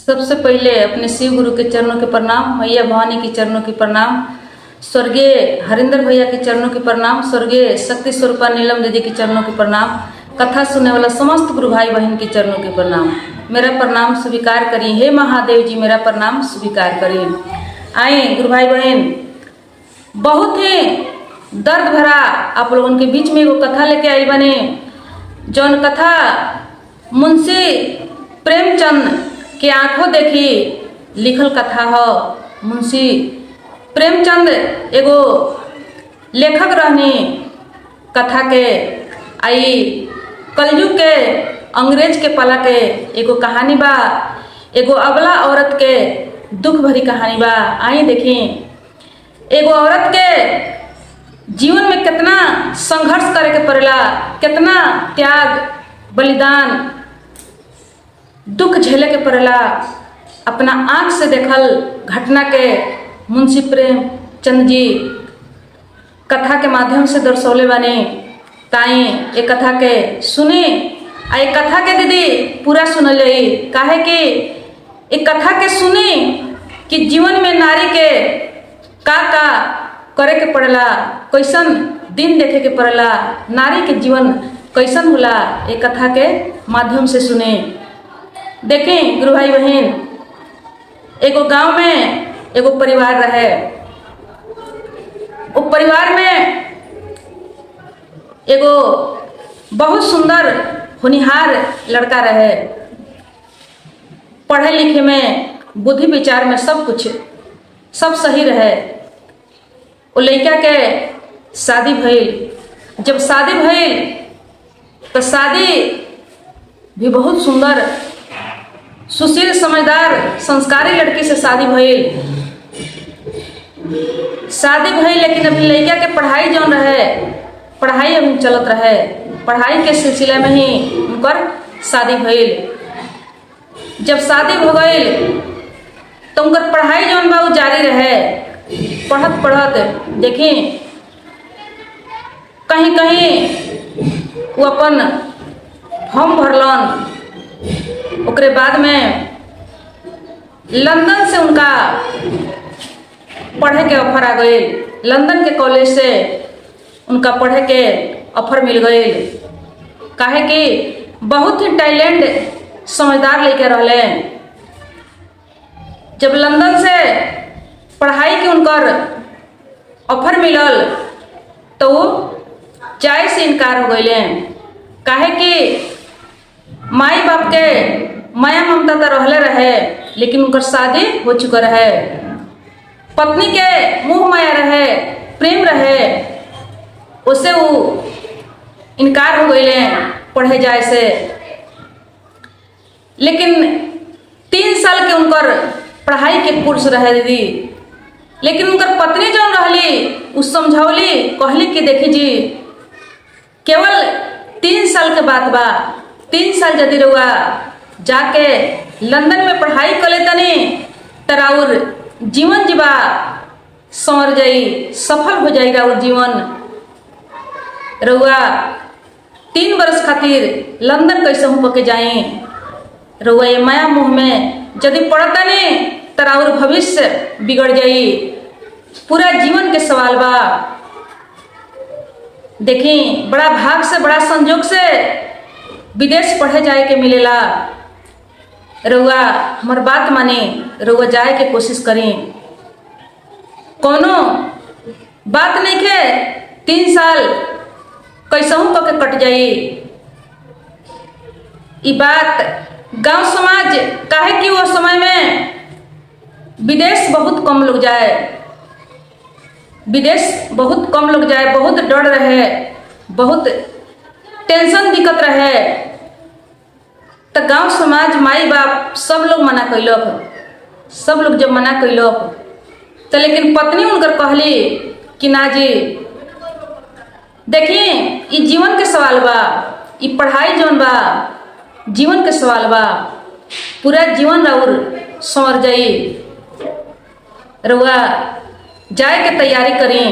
सबसे पहले अपने शिव गुरु के चरणों के प्रणाम, मैया भवानी के चरणों की प्रणाम, स्वर्गीय हरिंदर भैया के चरणों की प्रणाम, स्वर्गीय शक्ति स्वरूपा नीलम दीदी के चरणों की प्रणाम, कथा सुनने वाला समस्त गुरु भाई बहन के चरणों के प्रणाम। मेरा प्रणाम स्वीकार करिए। हे महादेव जी मेरा प्रणाम स्वीकार करिए। आए गुरु भाई बहन, बहुत ही दर्द भरा आप लोगों के बीच में वो कथा लेके आई बने, जौन कथा मुंशी प्रेमचंद के आंखों देखी लिखल कथा हो। मुंशी प्रेमचंद एगो लेखक रहनी कथा के, आई कलयुग के अंग्रेज के पाला के एगो कहानी बा, एगो अबला औरत के दुख भरी कहानी बा। आई देखी एगो औरत के जीवन में कितना संघर्ष करे के पड़ेला, कितना त्याग बलिदान दुख झेले के पड़ेला। अपना आँख से देखल घटना के मुंशी प्रेमचंद जी कथा के माध्यम से दर्शौले बानी। ताई ये कथा के सुनी, आ ये कथा के दीदी पूरा सुनल जाई, काहे कि ये कथा के सुनी कि जीवन में नारी के का करे के पड़ेला, कैसन दिन देखे के पड़ेला, नारी के जीवन कैसन होला, ये कथा के माध्यम से सुने। देखें गुरु भाई बहन, एगो गांव में एगो परिवार रहे। वो परिवार में एगो बहुत सुंदर होनिहार लड़का रहे, पढ़े लिखे में बुद्धि विचार में सब कुछ सब सही रहे। वो लड़का के शादी भइल। जब शादी भइल तो शादी भी बहुत सुंदर सुशील समझदार संस्कारी लड़की से शादी भइल। शादी भइल लेकिन अभी लड़का के पढ़ाई जौन रहे, पढ़ाई अभी चलत रहे, पढ़ाई के सिलसिले में ही उनकर शादी भइल। जब शादी हो गई तो उनकर पढ़ाई जौन बा जारी रहे। पढ़त पढ़त देखी कहीं कहीं वो अपन फॉर्म भरलन। ओकरे बाद में लंदन से उनका पढ़े के ऑफर आ गई। लंदन के कॉलेज से उनका पढ़े के ऑफर मिल गई, काहे कि बहुत ही टैलेंट समझदार लेके रहले। जब लंदन से पढ़ाई के उनकर ऑफर मिलल तो वो जाए से इनकार हो गए, काहे कि माई बाप के माया ममता तो रहले रहे, लेकिन उनकर शादी हो चुका रहे। पत्नी के मुँह माया रहे, प्रेम रहे, उससे वो इनकार हो गए पढ़े जाए से। लेकिन 3 साल के उनकर पढ़ाई के कोर्स रहे दीदी। लेकिन उनकर पत्नी जो रहली उस समझौली, कहली कि देखी जी केवल 3 साल के बात बा, 3 साल यदि रहुआ जाके लंदन में पढ़ाई कर लेतनी तराउर जीवन जीवा संवर जाई, सफल हो जाएगा वो जीवन। रहुआ 3 वर्ष खातिर लंदन कैसे हूँ पके जाई। रहुआ ये माया मुँह में यदि पढ़तनी तराउर भविष्य बिगड़ जाई, पूरा जीवन के सवाल बा। देखी बड़ा भाग से बड़ा संजोग से विदेश पढ़े जाए के मिलेला। रउआ हमार बात मानी, रउआ जाए के कोशिश करी। कोनो बात नहीं के 3 साल कैसहू पके कट जाई। ई बात गांव समाज, काहे कि वो समय में विदेश बहुत कम लोग जाए, विदेश बहुत कम लोग जाए, बहुत डर रहे, बहुत टेंशन दिक्कत रहे। तो गांव समाज माई बाप सब लोग मना कैलक। सब लोग जब मना कैलक तो लेकिन पत्नी उनकर कहली कि ना जी देखी ये जीवन के सवाल बा, ये पढ़ाई जौन बा जीवन के सवाल बा, पूरा जीवन राउर संवर जाई। रउआ जाए के तैयारी करी।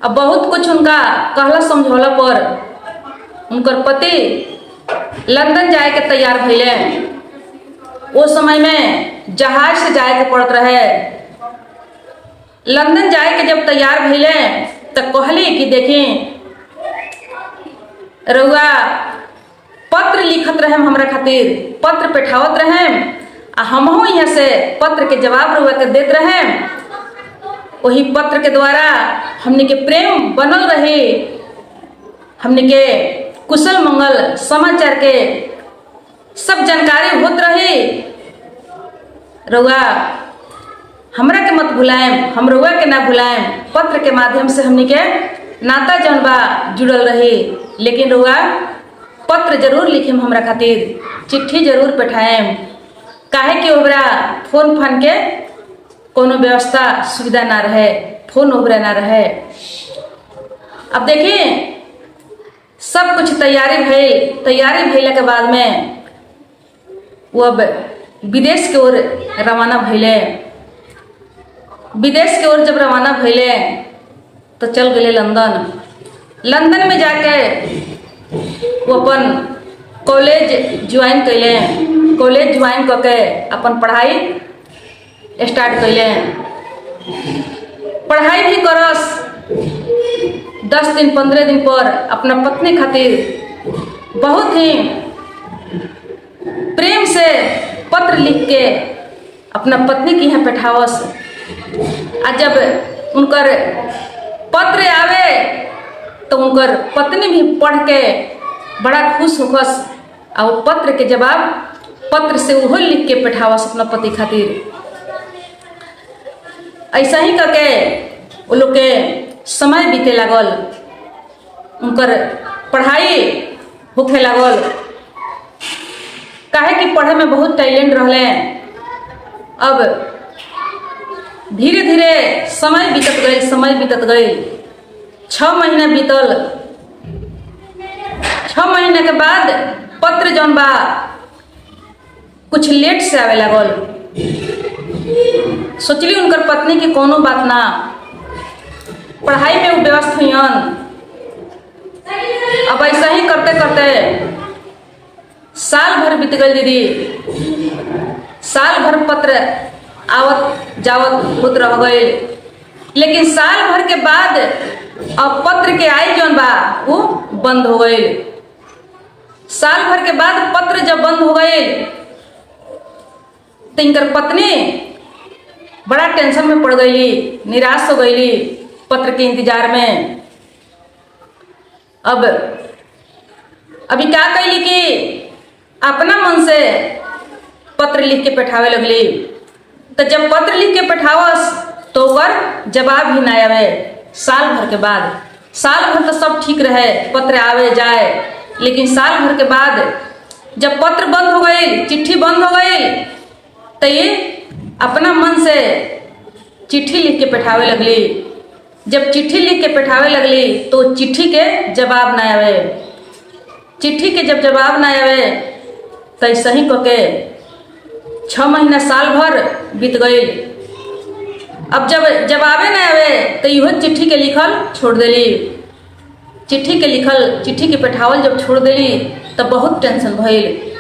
अब बहुत कुछ उनका कहला समझौला पर उनकर पति लंदन जाए के तैयार भइले। वो समय में जहाज से जाए के पड़त रहे। लंदन जाए के जब तैयार भइले तो कहली कि देखी रउआ पत्र लिखत रहे हमरा खातिर, पत्र पेठावत रहे आ हमहू यहाँ से पत्र के जवाब रउआ के देत रहे। वही पत्र के द्वारा हमने के प्रेम बनल रहे, हमने के कुशल मंगल समाचार के सब जानकारी होत रही। रउआ हमरा के मत भुलाएम, हम रउआ के ना भुलाएम। पत्र के माध्यम से हमने के नाता जौन बा जुड़ल रही, लेकिन रउआ पत्र जरूर लिखिम हमरा खातिर, चिट्ठी जरूर पेठाएम। काहे कि ओबरा फोन फान के कोनो व्यवस्था सुविधा ना रहे, फोन ओबरा ना रहे। अब देखिए सब कुछ तैयारी भइला के बाद में वो अब विदेश के ओर रवाना भइले। विदेश के ओर जब रवाना भइले तो चल गए लंदन। लंदन में जाके वो अपन कॉलेज ज्वाइन कैले। कॉलेज ज्वाइन करके अपन पढ़ाई स्टार्ट कैले। पढ़ाई भी करस। 10 दिन 15 दिन पर अपना पत्नी खातिर बहुत ही प्रेम से पत्र लिख के अपना पत्नी के यहाँ पेठावस। आ जब उनकर पत्र आवे तो उनकर पत्नी भी पढ़ के बड़ा खुश होकस। आ वो पत्र के जवाब पत्र से उहो लिख के पेठावस अपना पति खातिर। ऐसा ही करके वो लोग के समय बीते लागल, उनकर पढ़ाई होखे लागल। काहे कि पढ़े में बहुत टैलेंट रहले। अब धीरे धीरे समय बीतत गई। 6 महीना बीतल। 6 महीने के बाद पत्र जौन बा कुछ लेट से आवे लागल। सोचली उनकर पत्नी की कोनो बात ना, पढ़ाई में वो व्यस्त हुईन। अब ऐसा ही करते करते साल भर बीत गई दीदी। साल भर पत्र आवत जावत होत रह गए। लेकिन साल भर के बाद अब पत्र के आई जौन बा वो बंद हो गई। साल भर के बाद पत्र जब बंद हो गए तो इनकर पत्नी बड़ा टेंशन में पड़ गई, निराश हो गई पत्र के इंतजार में। अब अभी क्या कैली कि अपना मन से पत्र लिख के पेठावे लगली। तो जब पत्र लिख के पेठावस तो ओकर जवाब भी ना आवे। साल भर के बाद, साल भर तो सब ठीक रहे, पत्र आवे जाए, लेकिन साल भर के बाद जब पत्र बंद हो गई, चिट्ठी बंद हो गई, तो ये अपना मन से चिट्ठी लिख के पेठावे लगली। जब चिट्ठी लिख के पेठावे लगली तो चिट्ठी के जवाब ना आवे। चिट्ठी के जब जवाब ना आवे तो ऐसा ही करके 6 महीना साल भर बीत गई। अब जब जवाबे ना आवे तो इहो चिट्ठी के लिखल छोड़ देली। चिट्ठी के पेठावल जब छोड़ देली तब बहुत टेंशन भइल,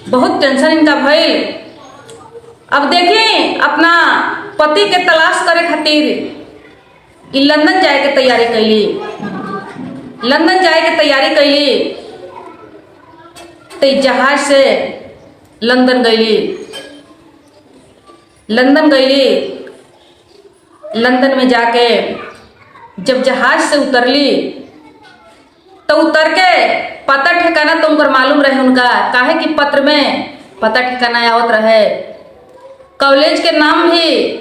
बहुत टेंशन इनका भइल। अब देखी अपना पति के तलाश करे खातिर ई लंदन जाए के तैयारी कैली। लंदन जाए के तैयारी कैली तो जहाज से लंदन गईली। लंदन में जाके जब जहाज से उतरली तो उतर के पता ठिकाना तो उनकर मालूम रहे उनका। काहे कि पत्र में पता ठिकाना आवत रहे। कॉलेज के नाम भी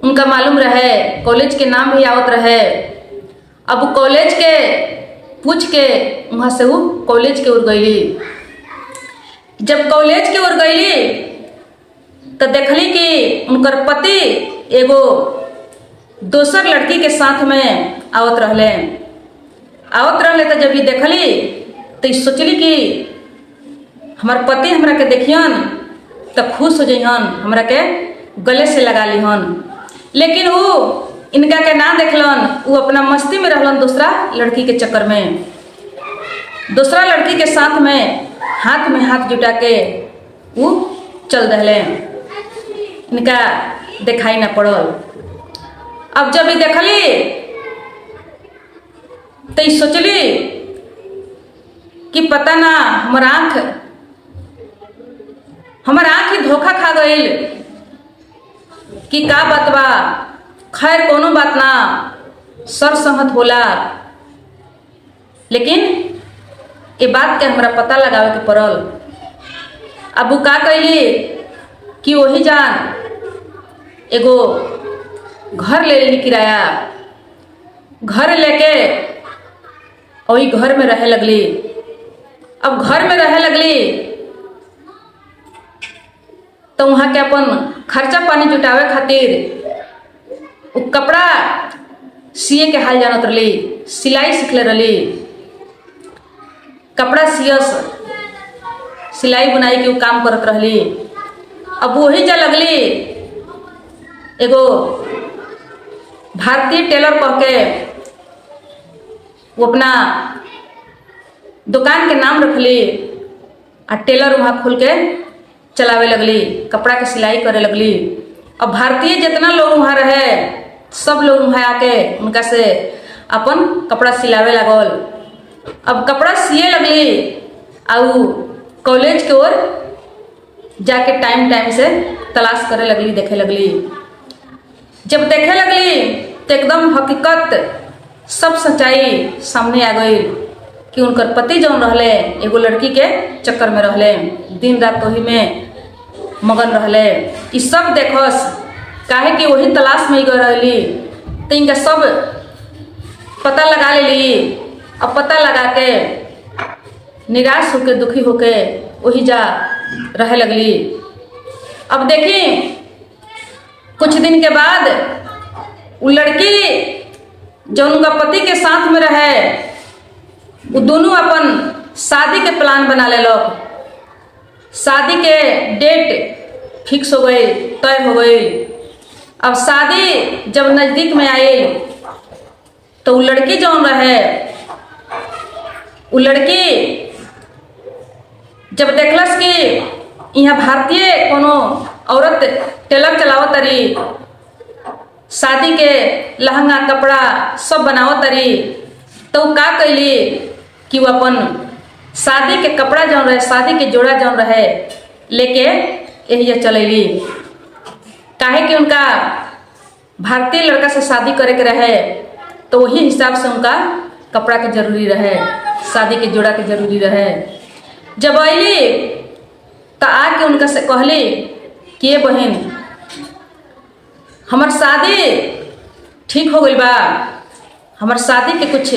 उनका मालूम रहे, कॉलेज के नाम भी आवत रहे। अब कॉलेज के पूछ के वहाँ से वो कॉलेज के ओर गईली। जब कॉलेज के ओर गईली तो देखली कि उनकर पति एगो दोसर लड़की के साथ में आवत रहले। तो जब ये देखली तो सोचली कि हमार पति हमरा के देखियन तो खुश हो जइहन, हमरा के गले से लगा लिहन। लेकिन वो इनका के ना देखलन, वो अपना मस्ती में रहलन दूसरा लड़की के चक्कर में। दूसरा लड़की के साथ में हाथ जुटा के वो चल दहले, इनका दिखाई न पड़ल। अब जब ये देखली तो सोचली कि पता ना हमार आँख ही धोखा खा गई कि का बात बा। खैर कोनो बात ना, सर सहमत होला, लेकिन ये बात के हमरा पता लगावे के पड़ल। अब वो का कैली कि वही जान एगो घर ले ली किराया, घर लेके वही घर में रहे लगली। अब घर में रहे लगली तो वहाँ के अपन खर्चा पानी जुटावे खातिर वो कपड़ा सिए के हाल जानत रही, सिलाई सीखले रही। कपड़ा सियस, सिलाई बुनाई के वो काम करत रहली। अब वही जा लगली एगो भारतीय टेलर कह के वो अपना दुकान के नाम रखली और टेलर वहाँ खोल के चलावे लगली, कपड़ा के सिलाई करे लगली। अब भारतीय जितना लोग वहाँ रहे सब लोग वहाँ आके उनका से अपन कपड़ा सिलावे लगल। अब कपड़ा सिए लगली और कॉलेज के ओर जाके टाइम से तलाश करे लगली, देखे लगली। जब देखे लगली तो एकदम हकीकत सब सच्चाई सामने आ गई कि उनकर पति जौन रहले एगो लड़की के चक्कर में रहले, दिन रात वही में मगन रहले। ई सब देखस, काहे कि वही तलाश में गई रहली। तो इनका सब पता लगा लेली। अब पता लगा के निराश होके दुखी होके वही जा रहे लगली। अब देखी कुछ दिन के बाद वो लड़की जो उनका पति के साथ में रहे वो दोनों अपन शादी के प्लान बना ले लो। शादी के डेट फिक्स हो गई, तय हो गई। अब शादी जब नज़दीक में आई तो वो लड़की जो रहे, वो लड़की जब देखलस कि यहाँ भारतीय कोनो औरत टेलर चलावत तरी, शादी के लहंगा कपड़ा सब बनावत तरी, तो का कैली कि वो अपन शादी के कपड़ा जौन रहे, शादी के जोड़ा जौन रहे लेके यही चलैली। काहे कि उनका भारतीय लड़का से शादी करे के रहे तो वही हिसाब से उनका कपड़ा के जरूरी रहे, शादी के जोड़ा के जरूरी रहे। जब अली तो आके उनका से कहली कि ये बहन हमार शादी ठीक हो गई बा, हमार शादी के कुछ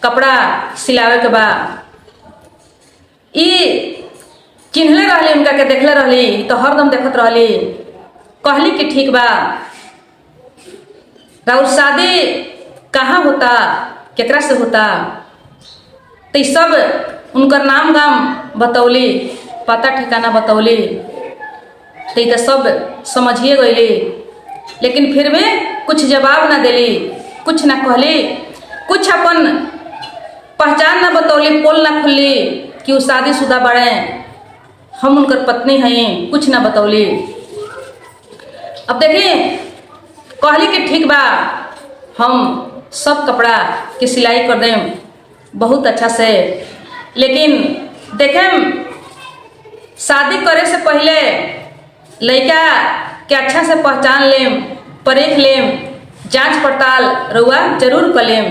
कपड़ा सिलावे के बा। ई चिन्हले रहली, उनका के देखले रहली तो हरदम देखत रहली। कहली कि ठीक बा, राउर शादी कहाँ होता, केकरा से होता, तो सब उनकर नाम गाम बतौली, पता ठिकाना बतौली। तो सब समझिए गईली, लेकिन फिर भी कुछ जवाब ना देली, कुछ ना कहली, कुछ अपन पहचान ना बतौली, पोल ना खुलली कि वो शादीशुदा बड़े, हम उनकर पत्नी हैं, कुछ ना बतौली। अब देखिए कहली कि ठीक बा, हम सब कपड़ा की सिलाई कर दें बहुत अच्छा से, लेकिन देखें शादी करे से पहले लड़का के अच्छा से पहचान लेम, परख लेम, जांच पड़ताल रउआ जरूर कर लेम।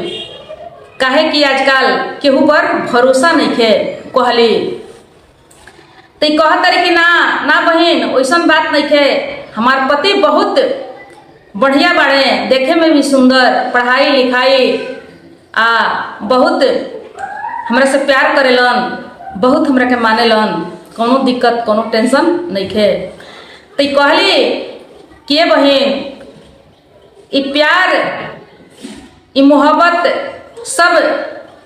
काहे कि आजकल केहू पर भरोसा नहीं है। कहली तो कहतरी कि ना बहन वैसन बात नहीं है, हमार पति बहुत बढ़िया बाड़े, देखे में भी सुंदर, पढ़ाई लिखाई बहुत हमरा से प्यार करेलन, बहुत हमरा के मानेलन, कोनो दिक्कत कोनो टेंशन नहीं है। तो कहली कि ये बहन ये प्यार ये मोहब्बत सब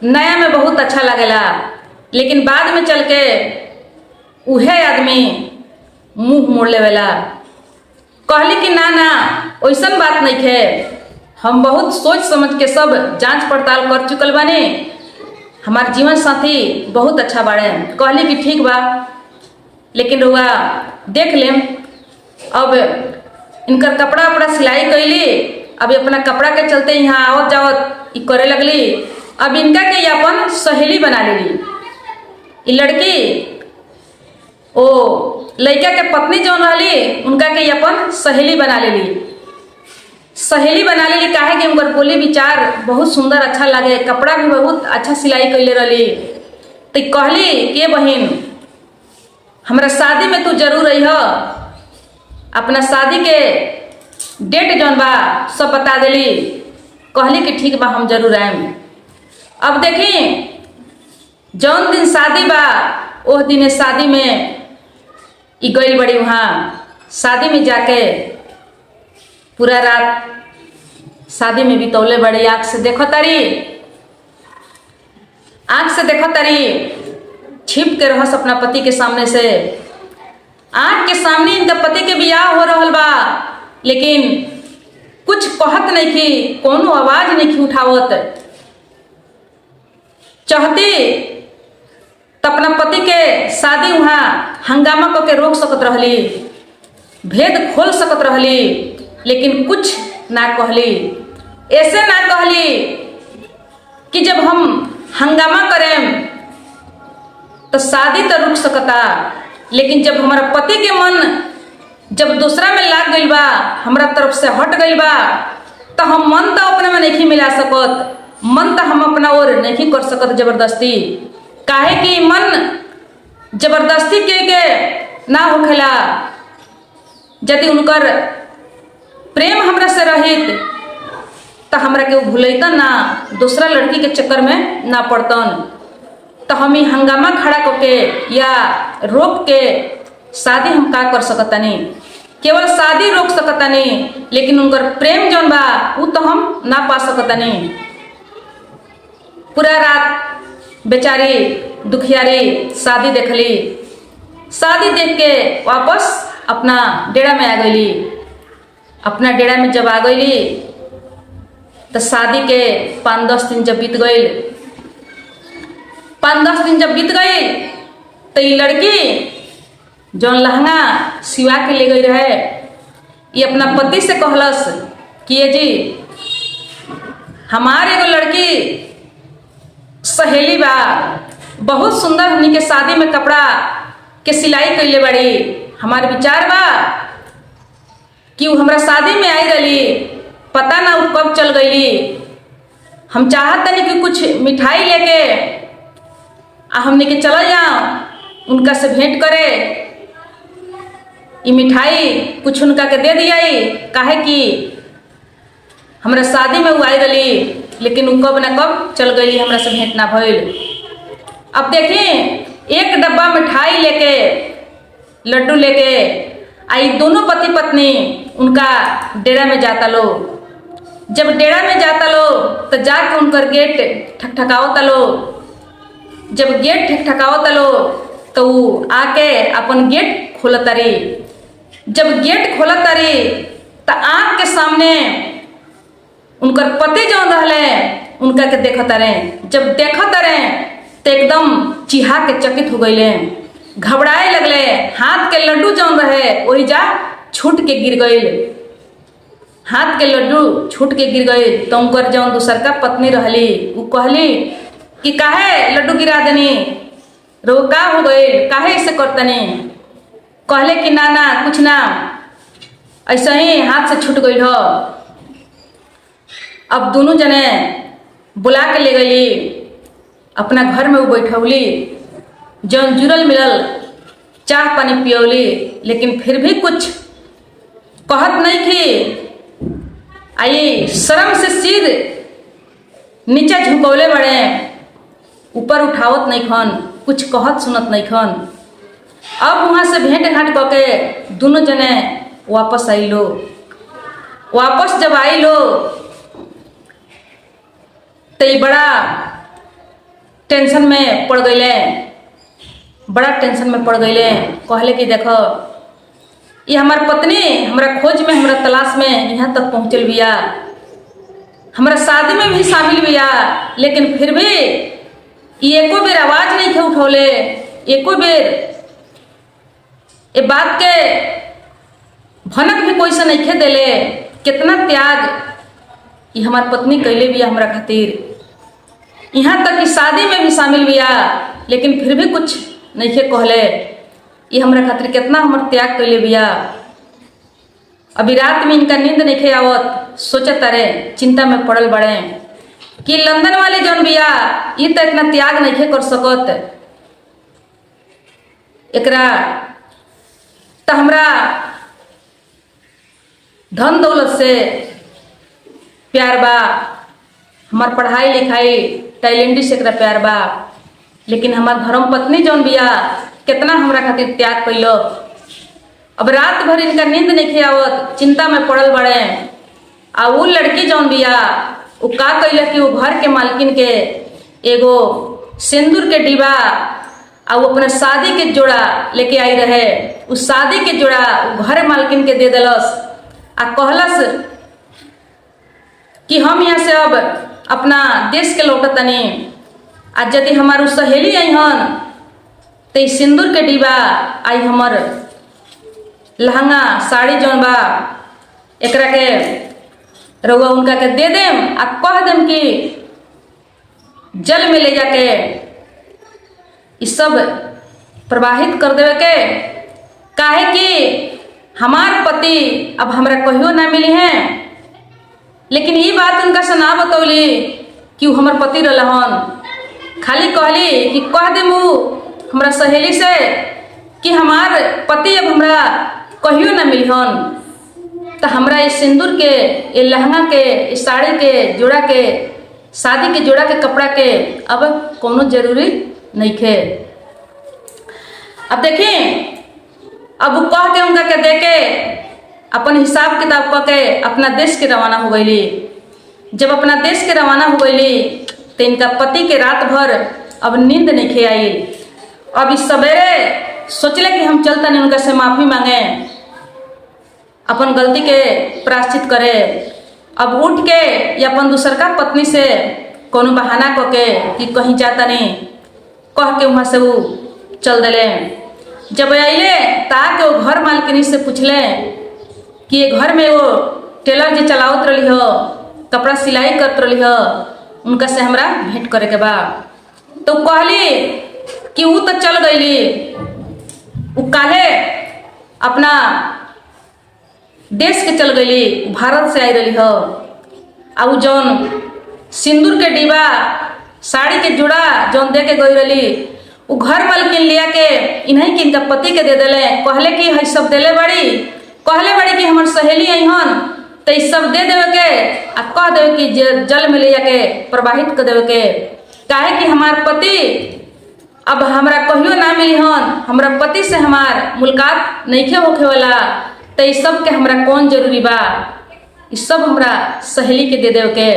नया में बहुत अच्छा लगेला, लेकिन बाद में चल के उहे आदमी मुंह मोड़ लेवेला। कहली कि ना वैसन बात नहीं है, हम बहुत सोच समझ के सब जांच पड़ताल कर चुकल बानी, हमार जीवन साथी बहुत अच्छा बाड़े। कहली कि ठीक बा, लेकिन रुआ देख लेम। अब इनकर कपड़ा उपड़ा सिलाई कैली, अब अपना कपड़ा के चलते यहाँ आवत जावत ई करे लगली। अब इनका के अपन सहेली बना लेली। ई लड़की ओ लड़का के पत्नी जौन रहली उनका के अपन सहेली बना लेली। सहेली बना लेली काहे कि उनकर बोली विचार बहुत सुंदर अच्छा लगे, कपड़ा भी बहुत अच्छा सिलाई कैले रहली। तो कहली कि बहिन हमरा शादी में तू जरूर रही, अपना शादी के डेट जौन बा सब बता देली। कहली कि ठीक बा हम जरूर आएम। अब देखी जौन दिन शादी बा ओह दिन शादी में ई गई बड़ी, वहाँ शादी में जाके पूरा रात शादी में बितौले बड़ी। आँख से देखो तारी, आँख से देखो तारी, छिप के रहस अपना पति के सामने से। आँख के सामने इनका पति के बियाह हो रहल बा, लेकिन कुछ कहत नहीं की, कोनो आवाज नहीं की उठावत। चाहती तो अपना पति के शादी वहाँ हंगामा करके रोक सकत रहली, भेद खोल सकत रहली, लेकिन कुछ ना कहली। ऐसे ना कहली कि जब हम हंगामा करें तो शादी तो रुक सकता, लेकिन जब हमारा पति के मन जब दूसरा में लाग गई बा, हमारा तरफ से हट गई बा, तो हम मन तो अपने में नहीं मिला सकत, मन तो हम अपना और नहीं कर सकत जबरदस्ती। काहे कि मन जबरदस्ती के ना होखेला। यदि उनकर प्रेम हमरा से रहित तो हमरा के भूलैतन ना, दूसरा लड़की के चक्कर में ना पड़तन। तो हम ही हंगामा खड़ा करके या रोक के शादी हम का कर सकतानी, केवल शादी रोक सकतानी, लेकिन उनकर प्रेम जौन बा वो तो हम ना पा सकतानी। पूरा रात बेचारी दुखियारी शादी देखली। शादी देख के वापस अपना डेरा में आ गईली। अपना डेरा में जब आ गईली तो शादी के 5-10 दिन जब बीत गई, 5-10 दिन जब बीत गई तो ये लड़की जौन लहंगा सिवा के ले गई रहे, ये अपना पति से कहलस कि ये जी हमारे एगो लड़की सहेली बा, बहुत सुंदर हमनी के शादी में कपड़ा के सिलाई कैले बड़ी। हमारे विचार बा कि वो हमरा शादी में आई रही, पता ना वो कब चल गई। हम चाहत नहीं कि कुछ मिठाई लेके हमने के चला जाओ उनका से भेंट करे। ये मिठाई कुछ उनका के दे दिया, काहे कि हमरा शादी में वो आई रही, लेकिन वो कब ना कब चल गई, हमरा से भेंट ना भइल। अब देखिए एक डब्बा मिठाई लेके, लड्डू लेके आई दोनों पति पत्नी उनका डेरा में जाता लो। जब डेरा में जाता लो तो जाके उनकर गेट ठकठकावता लो। जब गेट ठकठकावता लो तो वो आके अपन गेट खोलतारी। जब गेट खोलतारी तो आँख के सामने उनकर पति जौन रहले उनका के देखता रहे। जब देखता रहे तो एकदम चिहा के चकित हो गईले, घबराए लगले। हाथ के लड्डू जौन रहे वही जा छूट के गिर गई। हाथ के लड्डू छूट के गिर गई तो उनकर जौन दूसर का पत्नी रहली वो कहली कि काहे लड्डू गिरा देनी, रो का हो गई, काहे ऐसे करतनी। कहले कि ना ना कुछ ना, ऐसा ही हाथ से छूट गई हो। अब दोनों जने बुला के ले गई, अपना घर में वो बैठौली, जौन जुड़ल मिलल चाह पानी पियौली, लेकिन फिर भी कुछ कहत नहीं थी। आई शर्म से सिर नीचे झुकौले बड़े, ऊपर उठावत नहीं खन, कुछ कहत सुनत नहीं खन। अब वहाँ से भेंट घाट करके दोनों जने वापस आई लो। वापस जब आई लो तो बड़ा टेंशन में पड़ गईले, बड़ा टेंशन में पड़ गईले। कहले कि देखो ये हमार पत्नी हमारा खोज में, हमारा तलाश में यहाँ तक पहुँचल बिया, हमारा शादी में भी शामिल बिया, लेकिन फिर भी एको बेर आवाज नहीं थे उठौले, एको बेर ये बात के भनक भी कोई से नहीं खे देले, कितना त्याग ये हमार पत्नी कैले बिया हमरा खातिर। यहाँ तक कि शादी में भी शामिल बिया, लेकिन फिर भी कुछ नहीं खे कहले। ये हमरा खातिर कितना हमर त्याग कैले बिया। अभी रात में इनका नींद नहीं खे आवत, सोचत तारे, चिंता में पड़ल बड़े कि लंदन वाले जौन बिया ये तो इतना त्याग नहीं खे कर सकत। एकरा तो हमरा धन दौलत से प्यार बा, हमार पढ़ाई लिखाई टैलेंट से एकरा प्यार बा, लेकिन हमार धर्म पत्नी जौन बिया कितना हमरा खातिर त्याग कैलो। अब रात भर इनका नींद नहीं आवत, चिंता में पड़ल बड़े। आ वो लड़की जौन बिया वो का कैले कि वो घर के मालकिन के एगो सिंदूर के डिब्बा आ वो अपने शादी के जोड़ा लेके आई रहे। उस शादी के जोड़ा घर मालकिन के दे दिलस आ कहलस कि हम यहाँ से अब अपना देश के लौटतनी, आ यदि हमार सहेली आई हन तो सिंदूर के डिब्बा आई हमर लहंगा साड़ी जौन बा एकरा के रउआ उनका के दे देम आ कह देम कि जल में ले जाके इस सब प्रवाहित कर देवे के, काहे कि हमार पति अब हमरा कहियो ना मिली हैं। लेकिन ये बात उनका से ना बतौली कि वो हमार पति रहन, खाली कहली कि कह देमू हमरा सहेली से कि हमार पति अब हमरा कहियो ना मिली हन। तो हमरा इस सिंदूर के, ये लहंगा के, इस साड़ी के जोड़ा के, शादी के जोड़ा के कपड़ा के अब कोनो जरूरी नहीं खे। अब देखें, अब कह के उनका के दे के अपन हिसाब किताब कह के अपना देश के रवाना हो गईली। जब अपना देश के रवाना हो गईली तो इनका पति के रात भर अब नींद नहीं खे आई। अब इस सवेरे सोचले कि हम चलता नहीं उनका से माफी मांगे, अपन गलती के प्रायश्चित करे। अब उठ के या अपन दूसर का पत्नी से कोनो बहाना कह के कि कहीं जाता नहीं कह के वहाँ से वो चल दिले। जब आइले ताके वो घर मालकिनी से पूछले कि ये घर में वो टेलर जी चलावत रही हो, कपड़ा सिलाई करत रही हो, उनका से हमरा भेंट करे के बा। तो कहली कि वो तो चल गईली, वो काहे अपना देश के चल गईली, भारत से आई रही हो। आ वो जौन सिंदूर के डिब्बा साड़ी के जोड़ा जौन दे के गई रही वो घर मालकिन लिया के इन्हीं के इनका पति के दे दिले। कहले कि है सब दिले बड़ी, कहले बड़ी कि हमार सहेली आई हन तो ये सब दे देवे के आ कह देवे कि जल में ले जाके प्रवाहित कर देवे के, काहे कि हमार पति अब हमरा कहियो ना मिली हन, हमरा पति से हमार मुलाकात नहीं खे होखे वाला। तो ये सब के हमरा कौन जरूरी बा, ये सब हमरा सहेली के दे देवे के।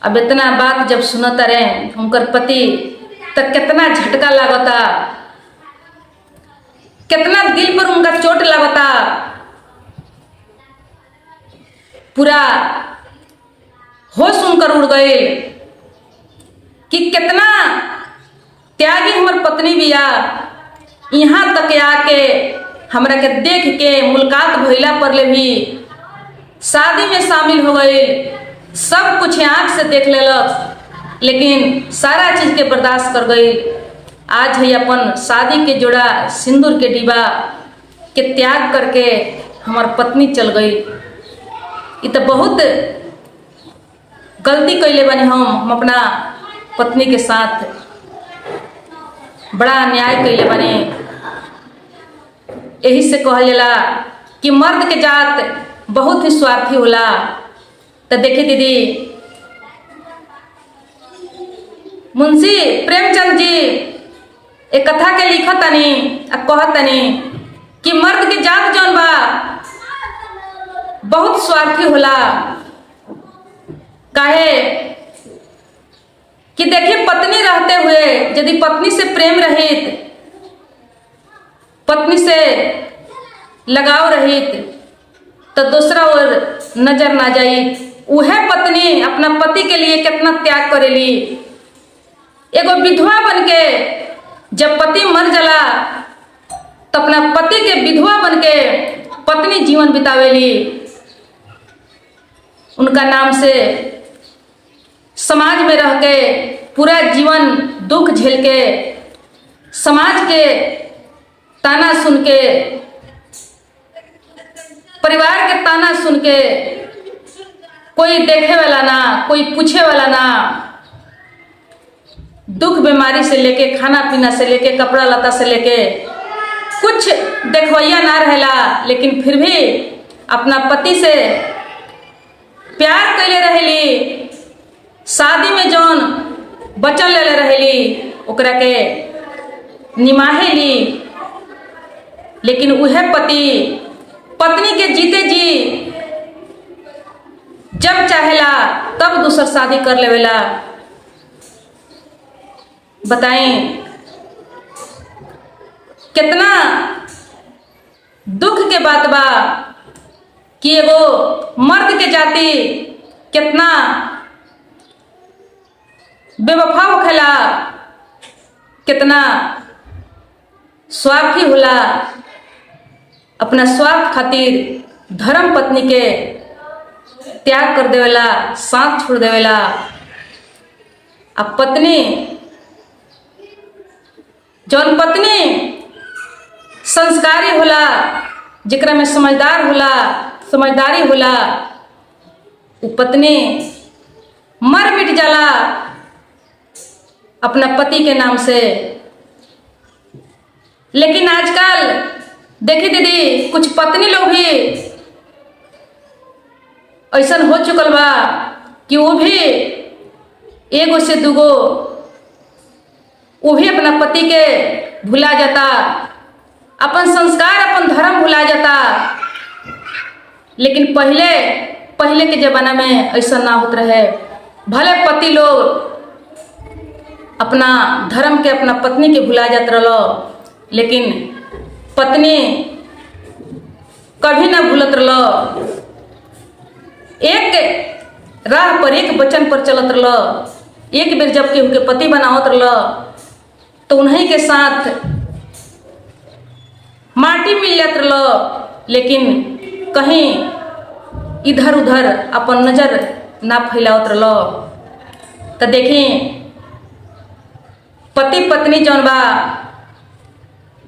अब इतना बात जब सुनता रहे उनकर पति तो कितना झटका लागता, कितना दिल पर उनका चोट लागता। पूरा होश उनकर उड़ गए कि कितना त्यागी हमर पत्नी बिया। यहाँ तक आके हमरा के देख के मुलाकात भइला पर ले भी शादी में शामिल हो गए, सब कुछ आँख से देख लेलक, लेकिन सारा चीज के बर्दाश्त कर गई। आज है अपन शादी के जोड़ा सिंदूर के डिब्बा के त्याग करके हमार पत्नी चल गई। ये तो बहुत गलती कैले बनी हम अपना पत्नी के साथ, बड़ा अन्याय कैले बनी। यही से कहल जाला कि मर्द के जात बहुत ही स्वार्थी होला। तो देखी दीदी, मुंशी प्रेमचंद जी एक कथा के लिखतनी आ कहतनी कि मर्द के जात जौन बा बहुत स्वार्थी होला। काहे कि देखिए, पत्नी रहते हुए यदि पत्नी से प्रेम रहित, पत्नी से लगाव रहित, तो दूसरा और नजर ना जाई। वह पत्नी अपना पति के लिए कितना त्याग करेली। एगो विधवा बन के जब पति मर जाला तो अपना पति के विधवा बन के पत्नी जीवन बितावेली। उनका नाम से समाज में रह के पूरा जीवन दुख झेल के, समाज के ताना सुन के, परिवार के ताना सुन के, कोई देखे वाला ना, कोई पूछे वाला ना, दुख बीमारी से लेके, खाना पीना से लेके, कपड़ा लता से लेके कुछ देखवैया ना रहेला, लेकिन फिर भी अपना पति से प्यार कैले रहेली। शादी में जौन वचन ले रहेली ओकरा के निमाहेली, लेकिन वह पति पत्नी के जीते जी जब चाहेला तब दूसर शादी कर लेवेला। बताएं कितना दुख के बात बा कि एगो मर्द के जाति कितना बेवफा होखेला, कितना स्वार्थी होला। अपना स्वार्थ खातिर धर्म पत्नी के त्याग कर देवेला, साथ छोड़ देवेला। अब पत्नी जौन पत्नी संस्कारी होला, जेकरा में समझदार होला, समझदारी होला, वो पत्नी मर मिट जाला अपना पति के नाम से। लेकिन आजकल देखी दीदी, कुछ पत्नी लोग भी ऐसा हो चुकल बा कि वो भी एगो से दूगो, वो भी अपना पति के भुला जाता, अपन संस्कार, अपन धर्म भुला जाता। लेकिन पहले के जमाना में ऐसा ना होता रहे। भले पति लोग अपना धर्म के, अपना पत्नी के भुला जात रहो, लेकिन पत्नी कभी ना भूलत रहो। एक राह पर, एक वचन पर चलत रहो। एक बेर जब केहू के पति बनावत रहो तो उन्हीं के साथ माटी मिल जात रहो, लेकिन कहीं इधर उधर अपन नजर ना फैलावत रहो। तो देखी पति पत्नी जौन बा,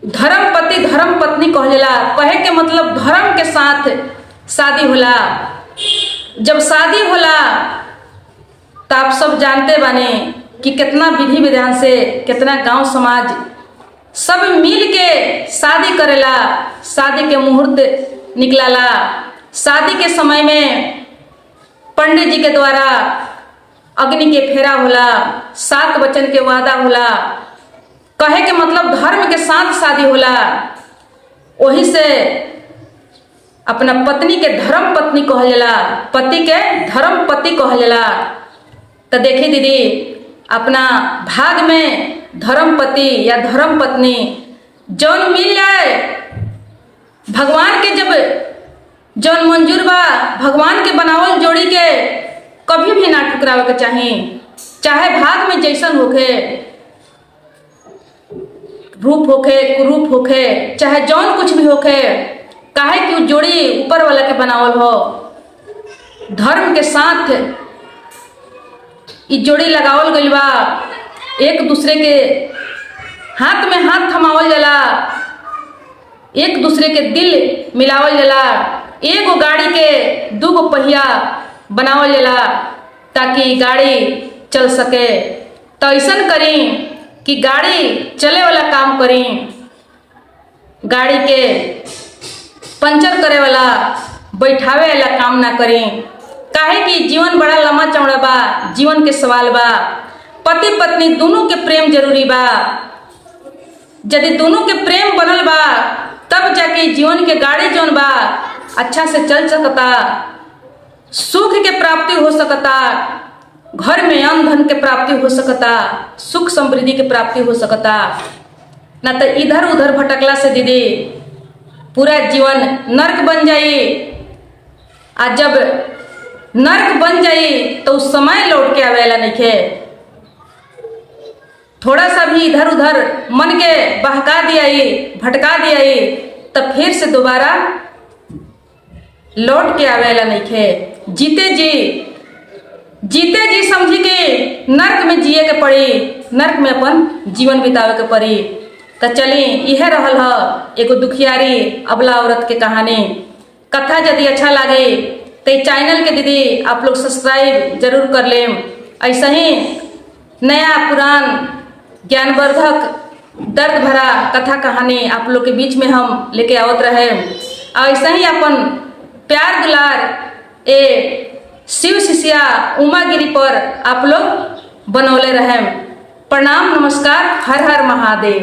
धर्म पति धर्म पत्नी कहला। कहे के मतलब धर्म के साथ शादी होला। जब शादी होला तो आप सब जानते बाने कि कितना विधि विधान से, कितना गांव समाज सब मिल के शादी करेला। शादी के मुहूर्त निकलाला। शादी के समय में पंडित जी के द्वारा अग्नि के फेरा होला, 7 वचन के वादा होला। कहे के मतलब धर्म के साथ शादी होला। वही से अपना पत्नी के धर्म पत्नी कहल जाला, पति के धर्म पति कहल जाला। तो देखी दीदी, अपना भाग में धर्म पति या धर्म पत्नी जौन मिल जाए, भगवान के जब जौन मंजूर बा, भगवान के बनावल जोड़ी के कभी भी ना ठुकरावे के चाही। चाहे भाग में जैसन होखे, रूप होखे, कुरूप होखे, चाहे जौन कुछ भी होखे, काहे कि जोड़ी ऊपर वाला के बनावल हो। धर्म के साथ ई जोड़ी लगावल गइल बा। एक दूसरे के हाथ में हाथ थमावल जाला, एक दूसरे के दिल मिलावल जाला। एगो गाड़ी के 2 पहिया बनावल जाला ताकि गाड़ी चल सके। तो ऐसन करी कि गाड़ी चले वाला काम करी, गाड़ी के पंचर करे वाला, बैठावे वाला काम ना करी। काहे कि जीवन बड़ा लंबा चौड़ा बा, जीवन के सवाल बा। पति पत्नी दोनों के प्रेम जरूरी बा। यदि दोनों के प्रेम बनल बा तब जाके जीवन के गाड़ी जौन बा अच्छा से चल सकता, सुख के प्राप्ति हो सकता, घर में अन्न धन के प्राप्ति हो सकता, सुख समृद्धि के प्राप्ति हो सकता। ना तो इधर उधर भटकला से दीदी पूरा जीवन नर्क बन जाई। आ जब नर्क बन जाई तो उस समय लौट के आवेला नहीं खे। थोड़ा सा भी इधर उधर मन के बहका दिया भटका दिया तब फिर से दोबारा लौट के आवेला नहीं खे। जीते जी समझी के नर्क में जिए के पड़ी, नर्क में अपन जीवन बितावे के पड़ी। तो चली यह रहल ह एगो दुखियारी अबला औरत के कहानी। कथा यदि अच्छा लगे तो चैनल के दीदी आप लोग सब्सक्राइब जरूर कर लें। ऐसा ही नया पुरान ज्ञानवर्धक दर्द भरा कथा कहानी आप लोग के बीच में हम लेके आवत रहे। और ऐसा ही अपन प्यार दुलार ए शिव शिष्या उमा गिरी पर आप लोग बनौले रहे। प्रणाम, नमस्कार, हर हर महादेव।